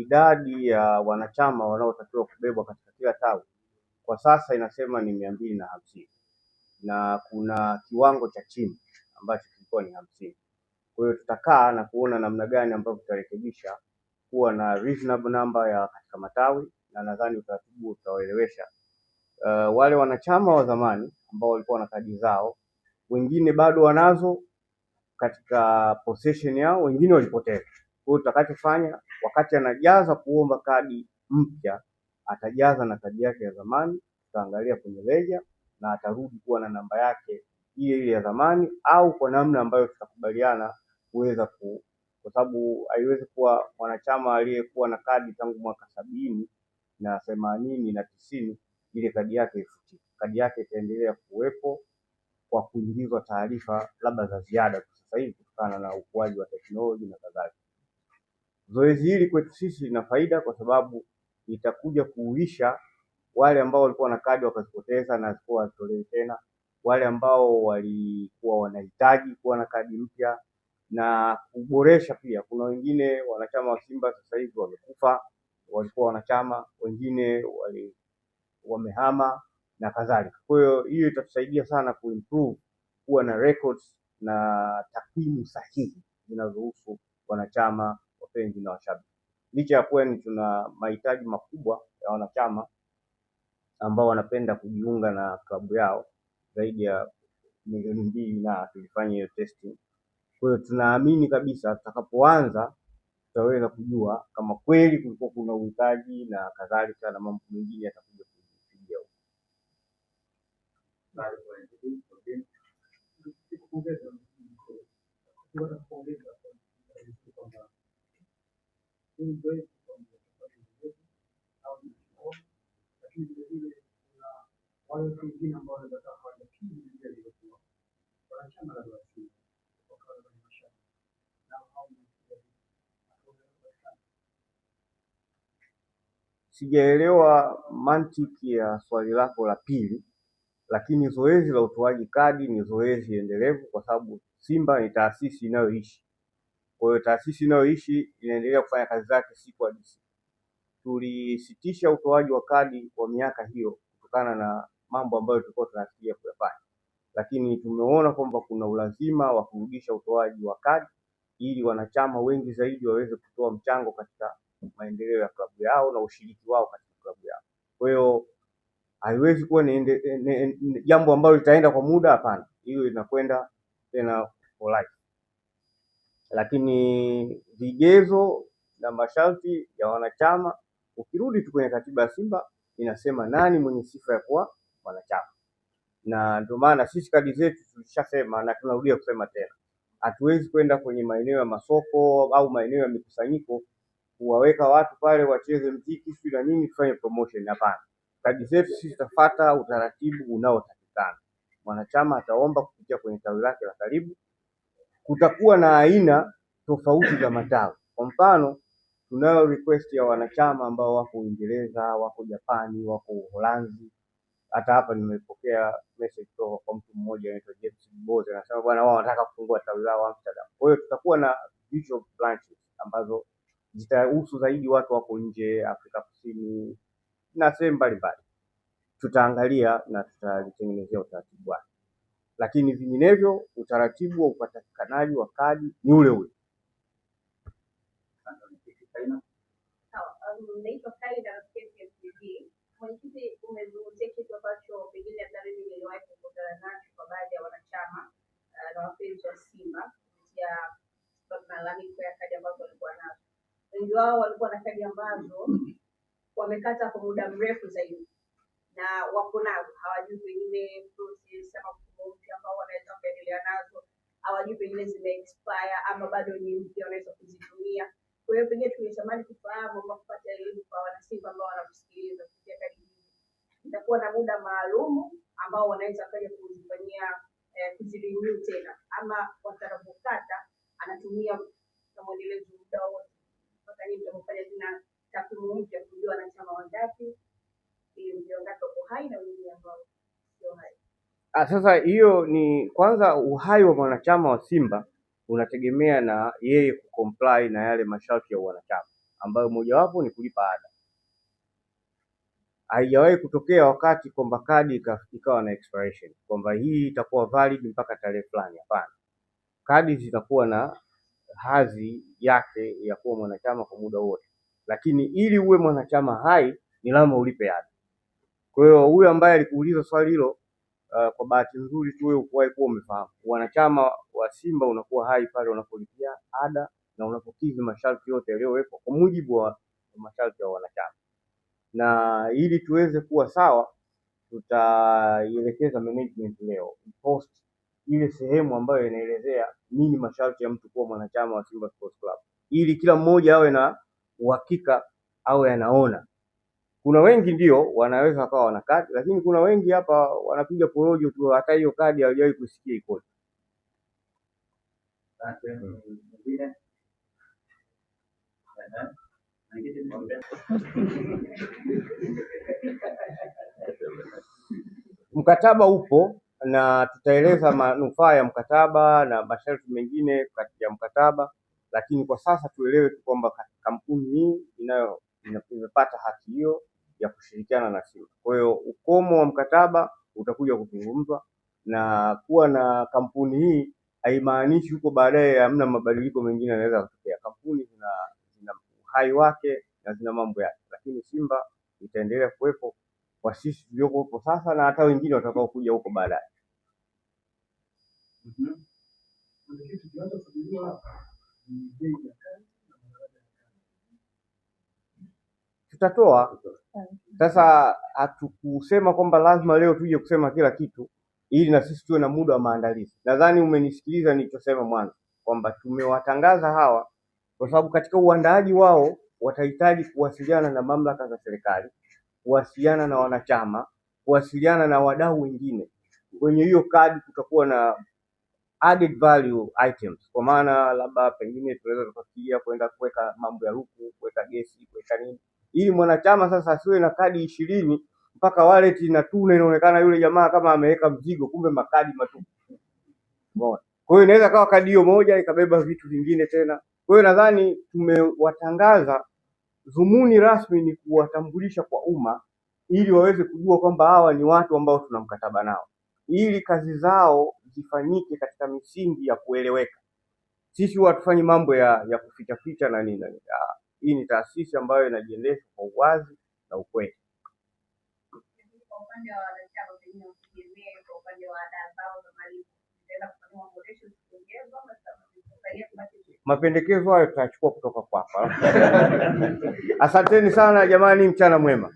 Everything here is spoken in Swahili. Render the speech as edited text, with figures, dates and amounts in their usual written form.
idadi ya wanachama wanaotakiwa kubebwa katika kila tawi kwa sasa inasema ni 250 na kuna kiwango cha chini ambacho kilikuwa ni 50. Kwa hiyo tutakaa na kuona namna gani ambavyo tutarekebisha kuwa na reasonable number ya katika matawi, na nadhani utaratibu utawaelewesha wale wanachama wa zamani ambao walikuwa na kadi zao, wengine bado wanazo katika possession yao, wengine walipoteza. Kwa hiyo tutakachofanya, wakati anajaza kuomba kadi mpya, atajaza na kadi yake ya zamani, tutaangalia kwenye leja na atarudi kuwa na namba yake ile ile ya zamani, au kwa namna ambayo tutakubaliana kuweza kwa sababu haiwezi kuwa mwanachama aliyekuwa na kadi tangu mwaka 70 na 80 na 90 ile kadi yake ifutike. Kadi yake itaendelea kuwepo kwa kuingizwa taarifa labda za ziada sasa hivi kutokana na ukuaji wa teknolojia na kadhalika. Zoezi hili kwetu sisi lina faida kwa sababu itakuja kuuisha wale ambao walikuwa na kadi wakazipoteza na zilikuwa hazitolewi tena, wale ambao walikuwa wanahitaji kuwa na kadi mpya, na kuboresha pia. Kuna wengine wanachama wa Simba sasa hivi wamekufa, walikuwa wanachama, wengine wamehama na kadhalika. Kwa hiyo itatusaidia sana kuimprove kuwa na records na takwimu sahihi zinazohusu wanachama, wapenzi na washabiki. Licha ya kuwa tuna mahitaji makubwa ya wanachama ambao wanapenda kujiunga na klabu yao zaidi ya 2 milioni na tulifanya hiyo testing. Kwa hiyo tunaamini kabisa tutakapoanza tutaweza kujua kama kweli kulikuwa kuna uhitaji na kadhalika, na mambo mengine yatakuja kufikia huko. Sijaelewa mantiki ya swali lako la pili, lakini zoezi la utoaji kadi ni zoezi endelevu kwa sababu Simba ni taasisi inayoishi. Kwa hiyo taasisi inayoishi inaendelea kufanya kazi zake siku hadi siku. Tulisitisha utoaji wa kadi kwa miaka hiyo kutokana na mambo ambayo tulikuwa tunafikiria kuyafanya, lakini tumeona kwamba kuna ulazima wa kurudisha utoaji wa kadi ili wanachama wengi zaidi waweze kutoa mchango katika maendeleo ya klabu yao na ushiriki wao katika klabu yao. Kwa hiyo haiwezi kuwa ni jambo ambalo litaenda kwa muda, hapana. Hiyo inakwenda tena for life. Lakini vigezo na masharti ya wanachama, ukirudi tu kwenye katiba ya Simba inasema nani mwenye sifa ya kuwa wanachama, na ndio maana sisi kadi zetu tulishasema na tunarudia kusema tena, hatuwezi kwenda kwenye maeneo ya masoko au maeneo ya mikusanyiko kuwaweka watu pale wacheze mziki sio na nini tufanye promotion. Hapana, kadi zetu sisi tutafuata utaratibu unaotakikana. Mwanachama ataomba kupitia kwenye tawi lake la karibu. Kutakuwa na aina tofauti za matawi. Kwa mfano, tunayo request ya wanachama ambao wako Uingereza, wako Japani, wako Uholanzi. Hata hapa nimepokea message kutoka kwa mtu mmoja anaitwa James Boze, anasema bwana wao wanataka kufungua tawi lao Amsterdam. Kwa hiyo tutakuwa na virtual branches ambazo zitahusu zaidi watu wako nje, Afrika Kusini na sehemu mbalimbali. Tutaangalia na tutalitengenezea utaratibu wake, lakini vinginevyo utaratibu wa upatikanaji wa kadi ni ule ule. Mwenyekiti, umezungumzia kitu ambacho pengine hata mimi niliwahi kukutana nacho kwa baadhi ya wanachama na wapenzi wa Simba kupitia malalamiko ya kadi ambazo walikuwa nazo. Wengi wao walikuwa na kadi ambazo wamekata kwa muda mrefu zaidi na wako nazo, hawajui pengine process ama mfumo ambao wanaweza kuendelea nazo, hawajui pengine zime expire ama bado ni mpya wanaweza kuzitumia. Kwa hiyo pengine tungetamani kufahamu ama kupata elimu kwa wanasimba ambao wanakusikiliza kupitia kadi hizi. Itakuwa na muda maalum ambao wanaweza kaja kuzifanyia kuzirenew tena, ama watakapokata anatumia na mwendelezo muda wote. Mpaka nini mtafanya tena takwimu mpya kujua wanachama wangapi, ili ndio ngapi kwa hai na wengine ambao sio hai. Sasa hiyo ni kwanza, uhai wa mwanachama wa Simba unategemea na yeye kucomply na yale masharti ya wanachama ambayo mojawapo ni kulipa ada. Haijawahi kutokea wakati kwamba kadi ikawa na expiration, kwamba hii itakuwa valid mpaka tarehe fulani. Hapana, kadi zitakuwa na hadhi yake ya kuwa mwanachama kwa muda wote, lakini ili uwe mwanachama hai ni lazima ulipe ada. Kwa hiyo huyu ambaye alikuuliza swali hilo, kwa bahati nzuri tu wewe ukuwahi kuwa umefahamu, wanachama wa Simba unakuwa hai pale unapolipia ada na unapokidhi masharti yote yaliyowekwa kwa mujibu wa masharti ya wanachama. Na ili tuweze kuwa sawa, tutaielekeza management leo post ile sehemu ambayo inaelezea nini masharti ya mtu kuwa mwanachama wa Simba Sports Club, ili kila mmoja awe na uhakika, awe anaona. Kuna wengi ndio wanaweza wakawa wana kadi, lakini kuna wengi hapa wanapiga porojo tu, hata hiyo kadi hawajawahi kusikia iko. Mkataba upo na tutaeleza manufaa ya mkataba na masharti mengine ya mkataba, lakini kwa sasa tuelewe tu kwamba kampuni hii imepata haki hiyo ya kushirikiana na Simba. Kwa hiyo ukomo wa mkataba utakuja kuzungumzwa, na kuwa na kampuni hii haimaanishi huko baadaye hamna mabadiliko mengine yanaweza kutokea. Kampuni zina uhai wake na zina mambo yake, lakini Simba itaendelea kuwepo kwa sisi tulioko huko sasa na hata wengine watakao kuja huko baadaye. Tutatoa sasa, hatukusema kwamba lazima leo tuje kusema kila kitu, ili na sisi tuwe na muda wa maandalizi. Nadhani umenisikiliza nilichosema mwanzo kwamba tumewatangaza hawa kwa sababu katika uandaaji wao watahitaji kuwasiliana na mamlaka za serikali, kuwasiliana na wanachama, kuwasiliana na wadau wengine. Kwenye hiyo kadi tutakuwa na added value items, kwa maana labda pengine tunaweza tukafikiria kwenda kuweka mambo ya ruku, kuweka gesi, kuweka nini, ili mwanachama sasa asiwe na kadi 20 mpaka wallet inatuna, inaonekana yule jamaa kama ameweka mzigo, kumbe makadi matupu. Umeona? Kwa hiyo inaweza kawa kadi hiyo moja ikabeba vitu vingine tena. Kwa hiyo nadhani tumewatangaza, dhumuni rasmi ni kuwatambulisha kwa umma ili waweze kujua kwamba hawa ni watu ambao tuna mkataba nao, ili kazi zao zifanyike katika misingi ya kueleweka. Sisi huwa hatufanyi mambo ya kuficha ficha na nini. Hii ni taasisi ambayo inajiendesha kwa uwazi na ukweli. Kwa upande wa wanachama pengine utegemee kwa upande wa ada zao za malipo itaenda kufanywa maboresho kuongezwa ama mapendekezo hayo tutachukua kutoka kwako. Asanteni sana jamani, mchana mwema.